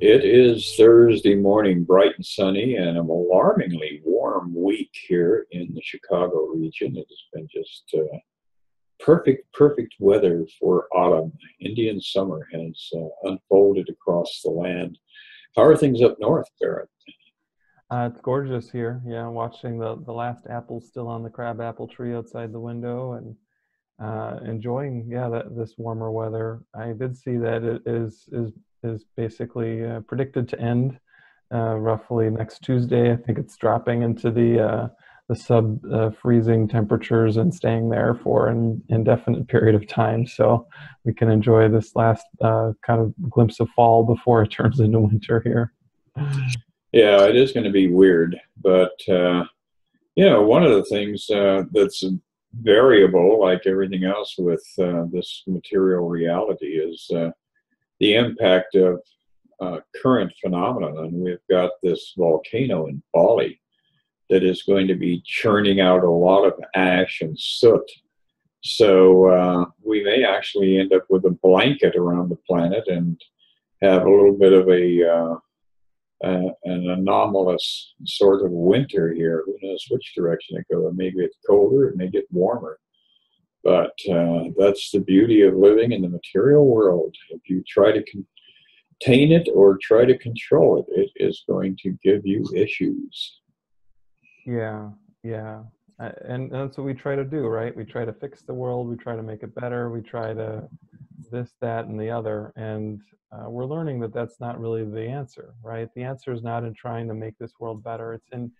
It is Thursday morning, bright and sunny, and an alarmingly warm week here in the Chicago region. It has been just perfect weather for autumn. Indian summer has unfolded across the land. How are things up north, Barret? It's gorgeous here. Yeah, watching the last apples still on the crab apple tree outside the window and enjoying this warmer weather. I did see that it is basically predicted to end roughly next Tuesday. I think it's dropping into the sub freezing temperatures and staying there for an indefinite period of time. So we can enjoy this last kind of glimpse of fall before it turns into winter here. Yeah, it is going to be weird, but one of the things that's variable, like everything else with this material reality, is the impact of current phenomenon. And we've got this volcano in Bali that is going to be churning out a lot of ash and soot. So we may actually end up with a blanket around the planet and have a little bit of an anomalous sort of winter here. Who knows which direction it goes? It may get colder, it may get warmer. But that's the beauty of living in the material world. If you try to contain it or try to control it, it is going to give you issues. Yeah, yeah. And that's what we try to do, right? We try to fix the world, we try to make it better, we try to this, that, and the other. And we're learning that that's not really the answer, right? The answer is not in trying to make this world better. It's in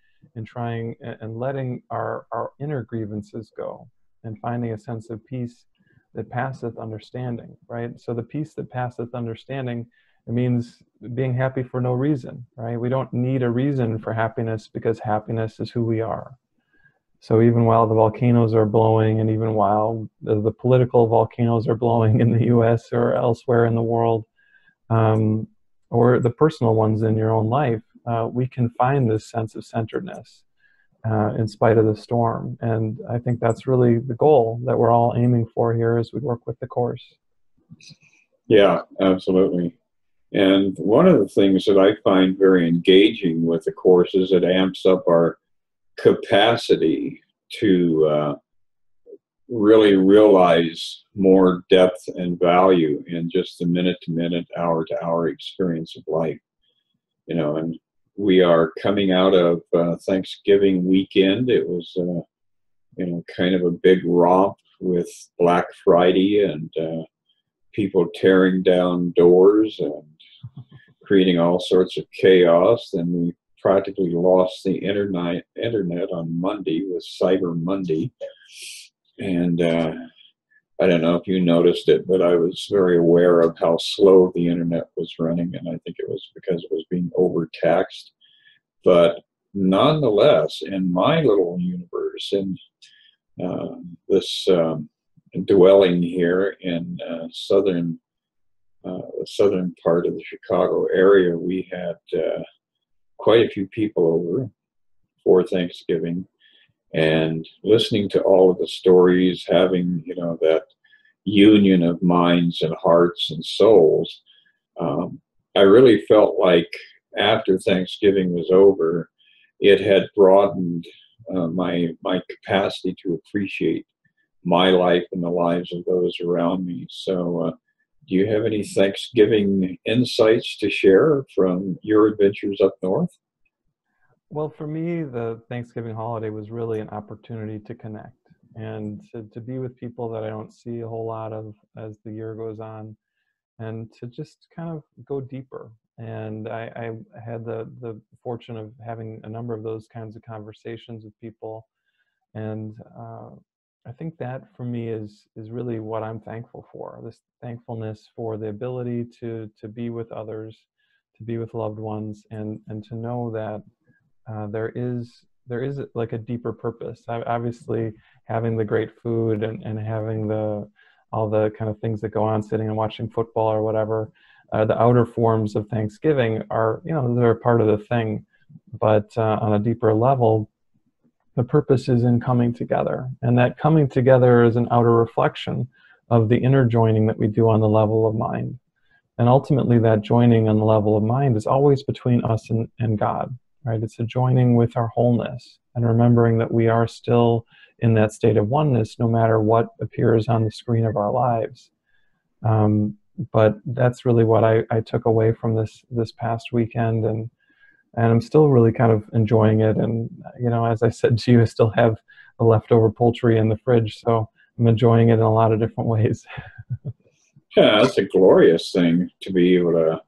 trying and letting our inner grievances go and finding a sense of peace that passeth understanding, right? So the peace that passeth understanding, it means being happy for no reason, right? We don't need a reason for happiness because happiness is who we are. So even while the volcanoes are blowing, and even while the political volcanoes are blowing in the US or elsewhere in the world, or the personal ones in your own life, we can find this sense of centeredness in spite of the storm. And I think that's really the goal that we're all aiming for here as we work with the Course. Yeah, absolutely. And one of the things that I find very engaging with the Course is it amps up our capacity to really realize more depth and value in just the minute to minute, hour to hour experience of life. And we are coming out of Thanksgiving weekend. It was, kind of a big romp with Black Friday and people tearing down doors and creating all sorts of chaos. And we practically lost the internet on Monday with Cyber Monday. And I don't know if you noticed it, but I was very aware of how slow the internet was running, and I think it was because it was being overtaxed. But nonetheless, in my little universe, in this dwelling here in the southern part of the Chicago area, we had quite a few people over for Thanksgiving, and listening to all of the stories, having that union of minds and hearts and souls. I really felt like after Thanksgiving was over, it had broadened my capacity to appreciate my life and the lives of those around me. So do you have any Thanksgiving insights to share from your adventures up north? Well, for me, the Thanksgiving holiday was really an opportunity to connect and to be with people that I don't see a whole lot of as the year goes on, and to just kind of go deeper. And I had the fortune of having a number of those kinds of conversations with people. And I think that for me is really what I'm thankful for, this thankfulness for the ability to be with others, to be with loved ones, and to know that there is like a deeper purpose. Obviously, having the great food and having all the kind of things that go on, sitting and watching football or whatever, the outer forms of Thanksgiving are, they're part of the thing. But on a deeper level, the purpose is in coming together, and that coming together is an outer reflection of the inner joining that we do on the level of mind. And ultimately, that joining on the level of mind is always between us and God, right? It's a joining with our wholeness and remembering that we are still in that state of oneness, no matter what appears on the screen of our lives. But that's really what I took away from this past weekend, and I'm still really kind of enjoying it. And as I said to you, I still have the leftover poultry in the fridge, so I'm enjoying it in a lot of different ways. Yeah, that's a glorious thing to be able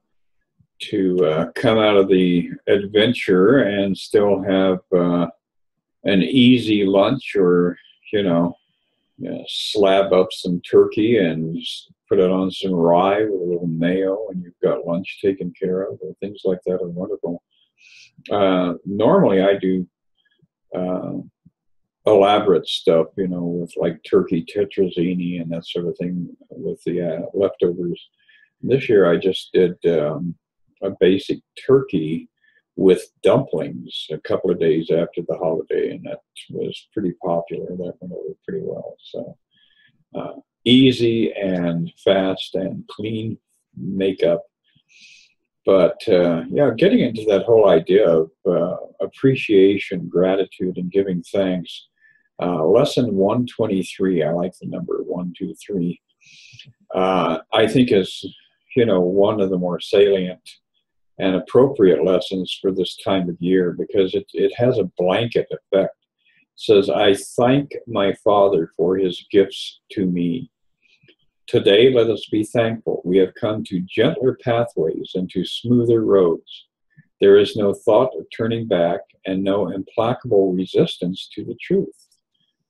to come out of the adventure and still have an easy lunch, or slab up some turkey and put it on some rye with a little mayo, and you've got lunch taken care of. Things like that are wonderful. Normally, I do elaborate stuff, with like turkey tetrazzini and that sort of thing with the leftovers. This year, I just did a basic turkey with dumplings a couple of days after the holiday, and that was pretty popular. That went over pretty well. So easy and fast and clean makeup. But getting into that whole idea of appreciation, gratitude, and giving thanks. Lesson 123, I like the number 123. I think is, one of the more salient and appropriate lessons for this time of year, because it has a blanket effect. It says, I thank my Father for his gifts to me. Today, let us be thankful. We have come to gentler pathways and to smoother roads. There is no thought of turning back and no implacable resistance to the truth.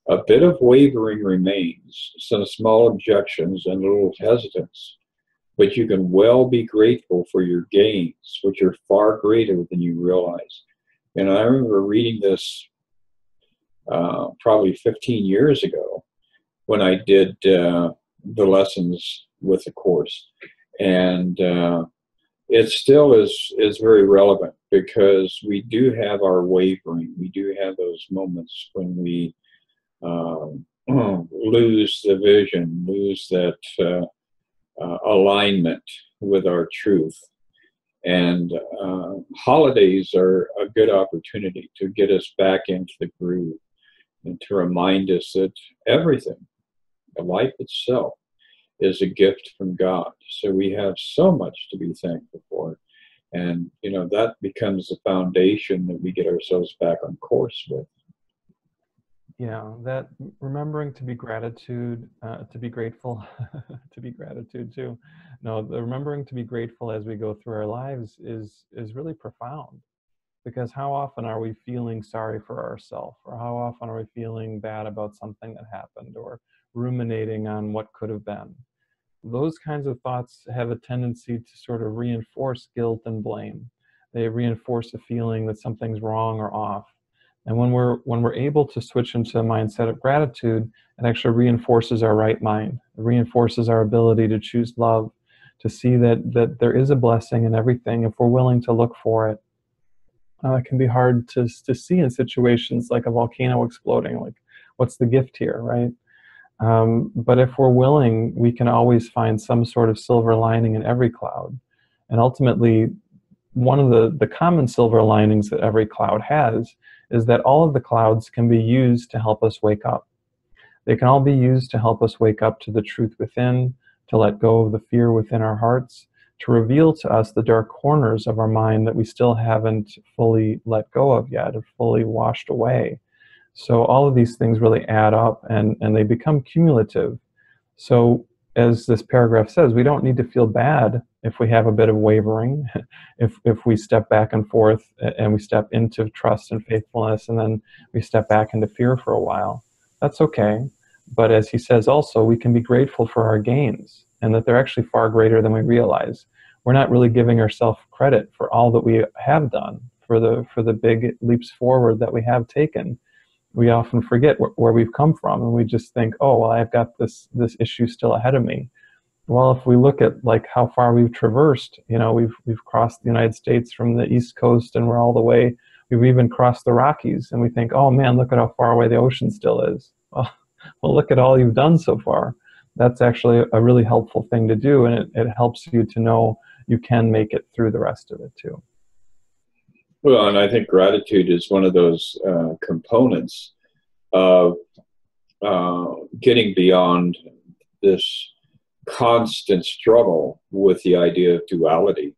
A bit of wavering remains, some small objections and a little hesitance, but you can well be grateful for your gains, which are far greater than you realize. And I remember reading this probably 15 years ago when I did the lessons with the course, and it still is very relevant, because we do have our wavering. We do have those moments when we lose the vision, lose that alignment with our truth. And holidays are a good opportunity to get us back into the groove and to remind us that everything, life itself, is a gift from God. So we have so much to be thankful for. And, that becomes the foundation that we get ourselves back on course with. Yeah, that remembering to be gratitude, to be grateful, to be gratitude too. No, the remembering to be grateful as we go through our lives is really profound, because how often are we feeling sorry for ourselves, or how often are we feeling bad about something that happened, or ruminating on what could have been? Those kinds of thoughts have a tendency to sort of reinforce guilt and blame. They reinforce a feeling that something's wrong or off. And when we're able to switch into a mindset of gratitude, it actually reinforces our right mind. It reinforces our ability to choose love, to see that there is a blessing in everything if we're willing to look for it. It can be hard to see in situations like a volcano exploding. Like, what's the gift here, right? But if we're willing, we can always find some sort of silver lining in every cloud. And ultimately, one of the common silver linings that every cloud has is that all of the clouds can be used to help us wake up. They can all be used to help us wake up to the truth within, to let go of the fear within our hearts, to reveal to us the dark corners of our mind that we still haven't fully let go of yet, or fully washed away. So all of these things really add up, and they become cumulative. So as this paragraph says, we don't need to feel bad if we have a bit of wavering, if we step back and forth and we step into trust and faithfulness, and then we step back into fear for a while. That's okay. But as he says also, we can be grateful for our gains, and that they're actually far greater than we realize. We're not really giving ourselves credit for all that we have done, for the big leaps forward that we have taken. We often forget where we've come from, and we just think, oh, well, I've got this issue still ahead of me. Well, if we look at like how far we've traversed, we've crossed the United States from the East Coast, and we're all the way. We've even crossed the Rockies, and we think, oh man, look at how far away the ocean still is. Well, look at all you've done so far. that's actually a really helpful thing to do, and it helps you to know you can make it through the rest of it too. Well, and I think gratitude is one of those components of getting beyond this constant struggle with the idea of duality.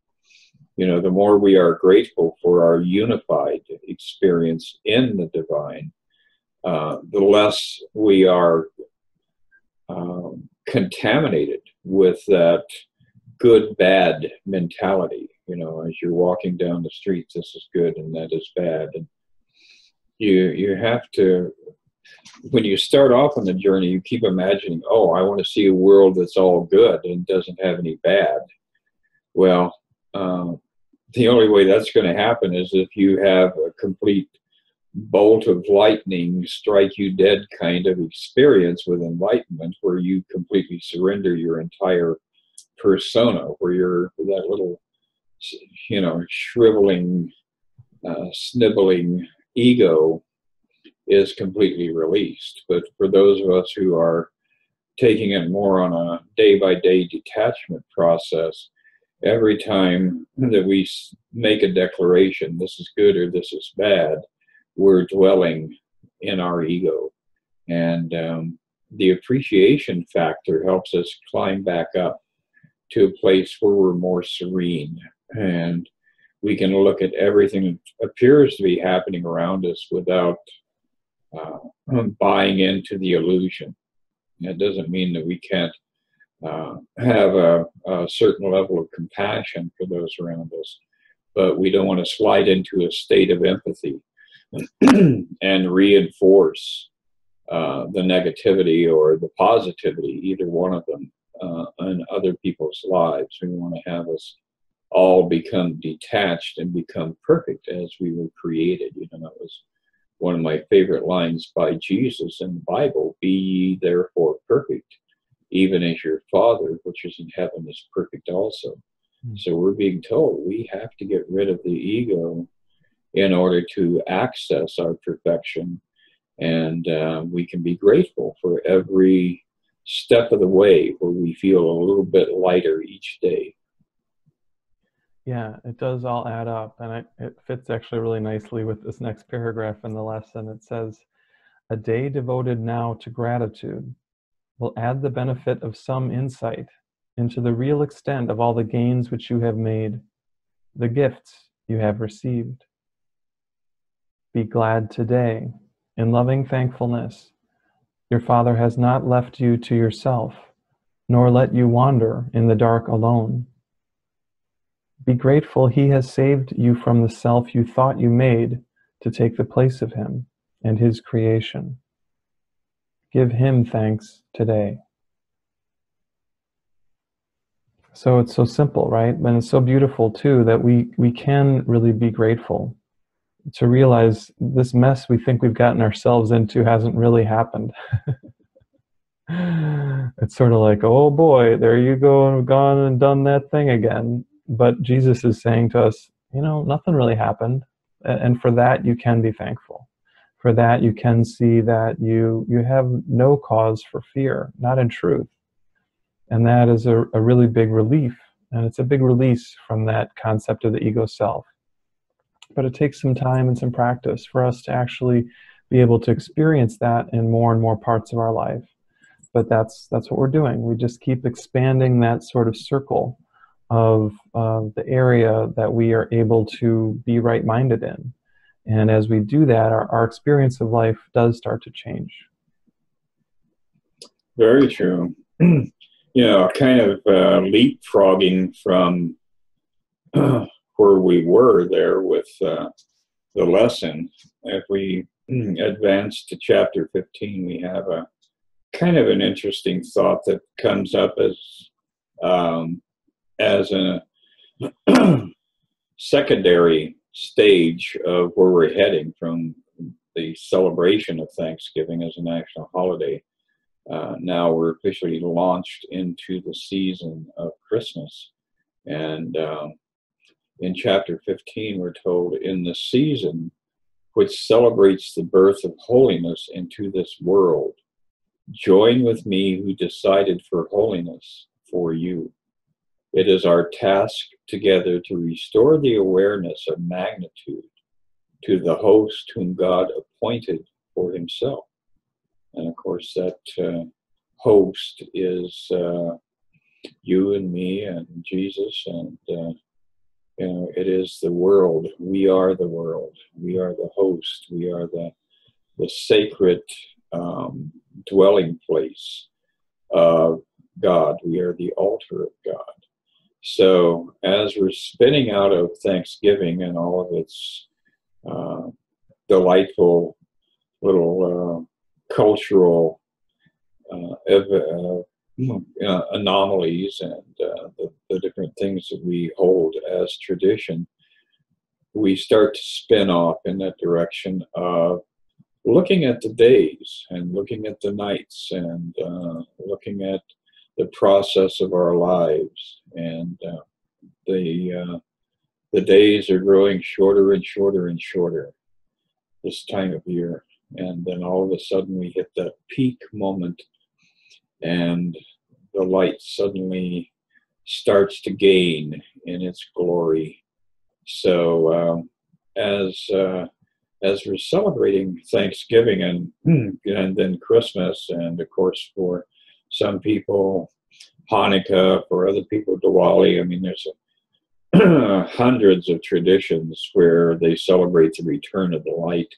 The more we are grateful for our unified experience in the divine, the less we are contaminated with that good-bad mentality. As you're walking down the street, this is good and that is bad. And you have to, when you start off on the journey, you keep imagining, oh, I want to see a world that's all good and doesn't have any bad. Well, the only way that's going to happen is if you have a complete bolt of lightning strike you dead kind of experience with enlightenment, where you completely surrender your entire persona, where you're that little, shriveling, sniveling ego is completely released. But for those of us who are taking it more on a day-by-day detachment process, every time that we make a declaration, this is good or this is bad, we're dwelling in our ego. And the appreciation factor helps us climb back up to a place where we're more serene, and we can look at everything that appears to be happening around us without buying into the illusion. That doesn't mean that we can't have a certain level of compassion for those around us, but we don't want to slide into a state of empathy and reinforce the negativity or the positivity, either one of them, in other people's lives. We want to have us all become detached and become perfect as we were created. That was one of my favorite lines by Jesus in the Bible: be ye therefore perfect, even as your Father which is in heaven is perfect also. So we're being told we have to get rid of the ego in order to access our perfection. And we can be grateful for every step of the way where we feel a little bit lighter each day. Yeah, it does all add up. And it fits actually really nicely with this next paragraph in the lesson. It says, a day devoted now to gratitude will add the benefit of some insight into the real extent of all the gains which you have made, the gifts you have received. Be glad today, in loving thankfulness. Your Father has not left you to yourself, nor let you wander in the dark alone. Be grateful He has saved you from the self you thought you made to take the place of Him and His creation. Give Him thanks today. So it's so simple, right? And it's so beautiful too that we can really be grateful to realize this mess we think we've gotten ourselves into hasn't really happened. It's sort of like, oh boy, there you go, and gone and done that thing again. But Jesus is saying to us, nothing really happened. And for that, you can be thankful. For that, you can see that you have no cause for fear, not in truth. And that is a really big relief. And it's a big release from that concept of the ego self. But it takes some time and some practice for us to actually be able to experience that in more and more parts of our life. But that's what we're doing. We just keep expanding that sort of circle of the area that we are able to be right-minded in. And as we do that, our experience of life does start to change. Very true. Kind of leapfrogging from where we were there with the lesson. If we advance to chapter 15, we have a kind of an interesting thought that comes up as a secondary stage of where we're heading from the celebration of Thanksgiving as a national holiday. Now we're officially launched into the season of Christmas. And in chapter 15, we're told, in the season which celebrates the birth of holiness into this world, Join with me who decided for holiness for you. It is our task together to restore the awareness of magnitude to the host whom God appointed for himself. And of course, that host is you and me and Jesus, and it is the world. We are the world. We are the host. We are the sacred dwelling place of God. We are the altar of God. So as we're spinning out of Thanksgiving and all of its delightful little cultural anomalies and the different things that we hold as tradition, we start to spin off in that direction of looking at the days and looking at the nights and looking at the process of our lives, and the days are growing shorter and shorter and shorter this time of year, and then all of a sudden we hit that peak moment, and the light suddenly starts to gain in its glory. So as we're celebrating Thanksgiving and then Christmas, and of course for some people Hanukkah, for other people Diwali. I mean, there's hundreds of traditions where they celebrate the return of the light,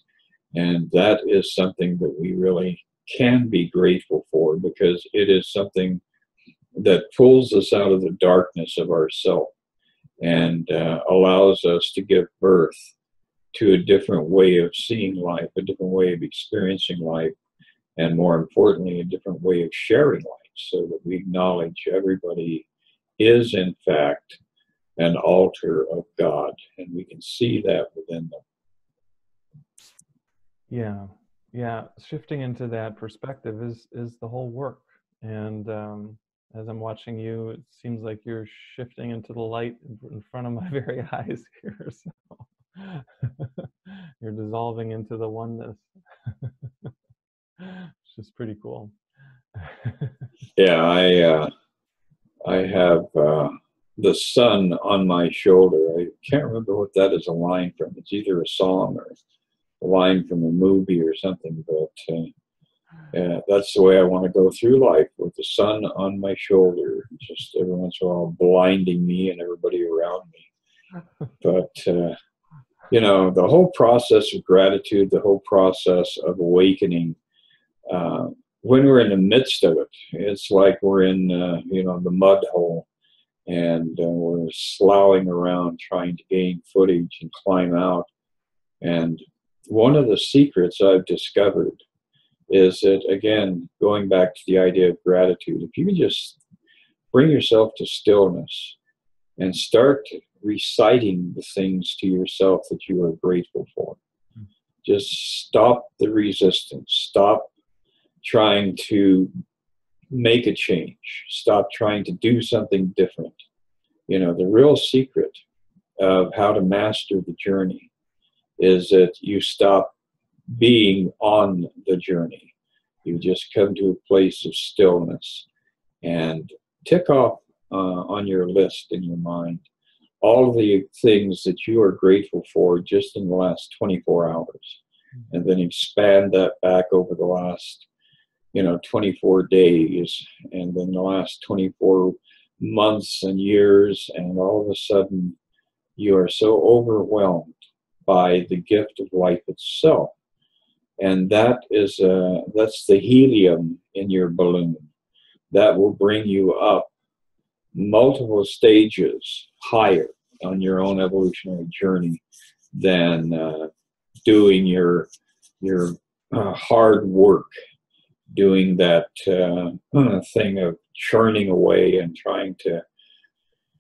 and that is something that we really can be grateful for, because it is something that pulls us out of the darkness of ourself and allows us to give birth to a different way of seeing life, a different way of experiencing life, and more importantly, a different way of sharing life, so that we acknowledge everybody is, in fact, an altar of God, and we can see that within them. Yeah, yeah. Shifting into that perspective is the whole work. And as I'm watching you, it seems like you're shifting into the light in front of my very eyes here. So you're dissolving into the oneness, which is pretty cool. Yeah, I have the sun on my shoulder. I can't remember what that is a line from. It's either a song or a line from a movie or something, but that's the way I want to go through life, with the sun on my shoulder, just every once in a while blinding me and everybody around me. But the whole process of gratitude, the whole process of awakening, when we're in the midst of it, it's like we're in the mud hole, and we're sloughing around trying to gain footage and climb out. And one of the secrets I've discovered is that, again, going back to the idea of gratitude, if you can just bring yourself to stillness and start reciting the things to yourself that you are grateful for, just stop the resistance, stop trying to make a change, stop trying to do something different. The real secret of how to master the journey is that you stop being on the journey. You just come to a place of stillness and tick off on your list in your mind all the things that you are grateful for just in the last 24 hours, and then expand that back over the last 24 days, and then the last 24 months and years, and all of a sudden you are so overwhelmed by the gift of life itself. And that's the helium in your balloon that will bring you up multiple stages higher on your own evolutionary journey than doing your hard work, doing that thing of churning away and trying to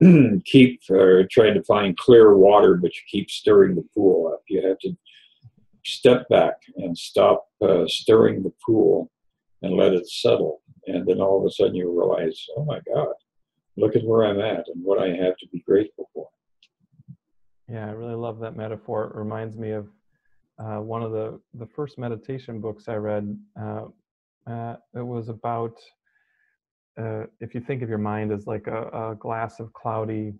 trying to find clear water, but you keep stirring the pool up. You have to step back and stop stirring the pool and let it settle. And then all of a sudden you realize, oh my God, look at where I'm at and what I have to be grateful for. Yeah, I really love that metaphor. It reminds me of one of the first meditation books I read. It was about, if you think of your mind as like a glass of cloudy,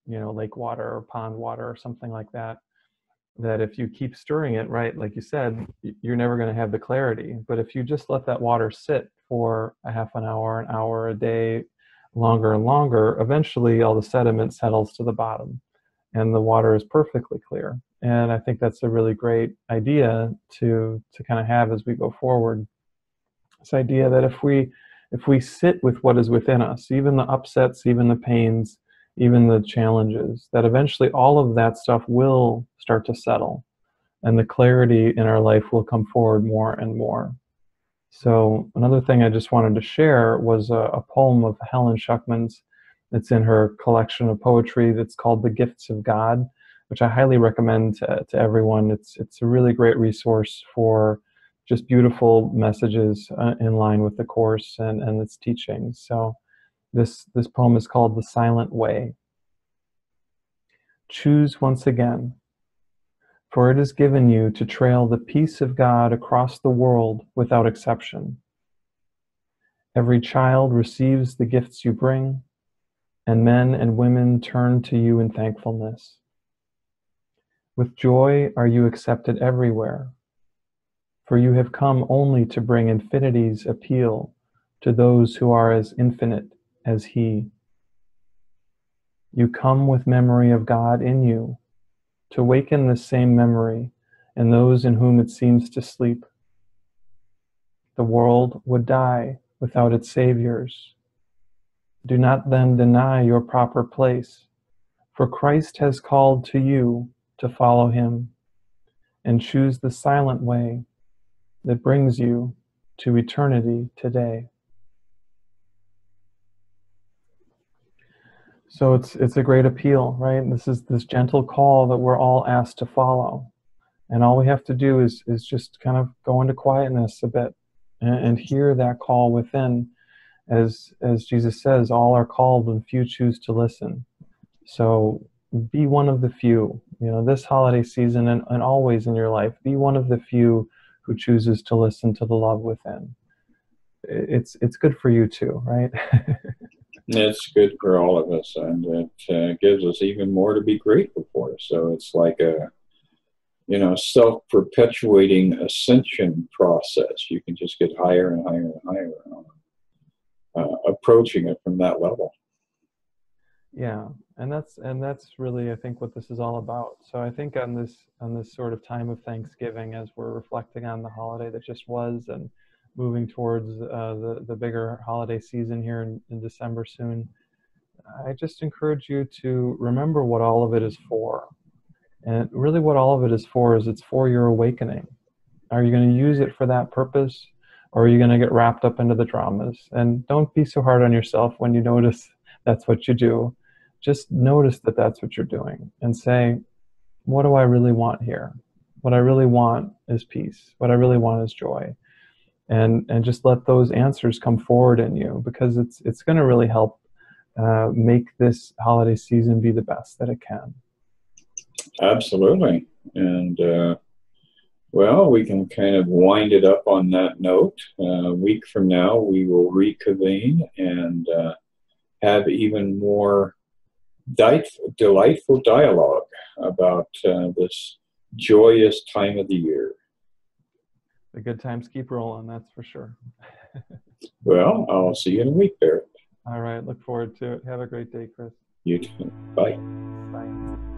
lake water or pond water or something like that, that if you keep stirring it, right, like you said, you're never going to have the clarity. But if you just let that water sit for a half an hour, a day, longer and longer, eventually all the sediment settles to the bottom and the water is perfectly clear. And I think that's a really great idea to kind of have as we go forward. This idea that if we sit with what is within us, even the upsets, even the pains, even the challenges, that eventually all of that stuff will start to settle and the clarity in our life will come forward more and more. So another thing I just wanted to share was a poem of Helen Schuckman's that's in her collection of poetry that's called The Gifts of God, which I highly recommend to everyone. It's a really great resource for just beautiful messages in line with the Course and its teachings. So this poem is called The Silent Way. Choose once again, for it is given you to trail the peace of God across the world without exception. Every child receives the gifts you bring, and men and women turn to you in thankfulness. With joy are you accepted everywhere, for you have come only to bring infinity's appeal to those who are as infinite as He. You come with memory of God in you, to waken the same memory in those in whom it seems to sleep. The world would die without its saviors. Do not then deny your proper place, for Christ has called to you to follow Him and choose the silent way that brings you to eternity today. So it's a great appeal, right? This is this gentle call that we're all asked to follow. And all we have to do is just kind of go into quietness a bit and hear that call within. As Jesus says, all are called and few choose to listen. So be one of the few, this holiday season and always in your life, be one of the few who chooses to listen to the love within. It's good for you too, right? It's good for all of us, and it gives us even more to be grateful for. So it's like a self-perpetuating ascension process. You can just get higher and higher and higher, approaching it from that level. Yeah, and that's really, I think, what this is all about. So I think on this sort of time of Thanksgiving, as we're reflecting on the holiday that just was and moving towards the bigger holiday season here in December soon, I just encourage you to remember what all of it is for. And really what all of it is for is it's for your awakening. Are you going to use it for that purpose, or are you going to get wrapped up into the dramas? And don't be so hard on yourself when you notice that's what you do. Just notice that that's what you're doing and say, what do I really want here? What I really want is peace. What I really want is joy. And just let those answers come forward in you, because it's going to really help make this holiday season be the best that it can. Absolutely. And well, we can kind of wind it up on that note. A week from now, we will reconvene and have even more delightful dialogue about this joyous time of the year. The good times keep rolling, that's for sure. Well, I'll see you in a week, Barret. All right, look forward to it. Have a great day, Chris. You too. Bye. Bye.